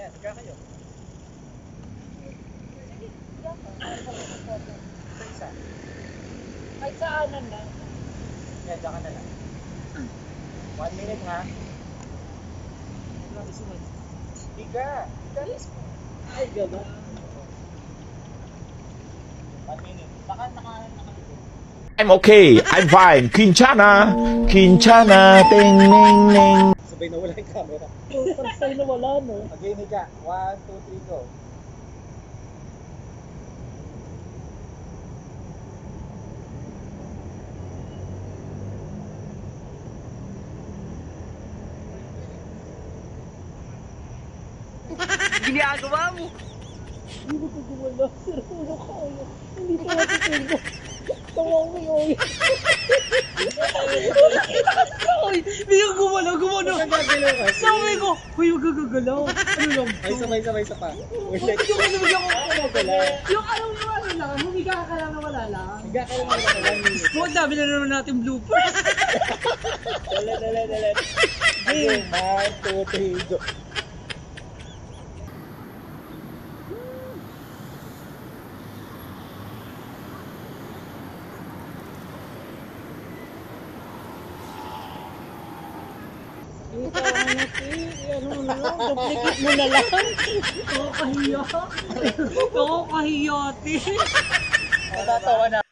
Ayan, higa kayo. Isa. Ay, saanan na. Ayan, dyan ka na lang. 1 minute ha. Higa. Higa mismo. Ay, gaba. 1 minute. Naka. I'm okay. I'm fine. Quinchana. Quinchana. Ting, ning, ning. Sabay na wala yung camera. Pagsay na wala, no? Again, higa. 1, 2, 3, go. Ginagawa mo! Hindi ko gumala. Sir, ano kaya? Hindi ko matutulog. Tawa ko yun. Ay, hindi ko gumalaw. Ang gagalaw kasi. Sabi ko, huy, huwag gagalaw. Ano lang? Ay, sabay sa pa. Yung ano lang, humiga ka lang na wala lang. Higa ka lang mga 1 minute. Huwag dami na naman natin bloopers. Dali. Again, 1, 2, 3, go. Ano mo na lang, duplicate mo na lang. Nakakahiya. Nakakahiya, te. Natatawa na.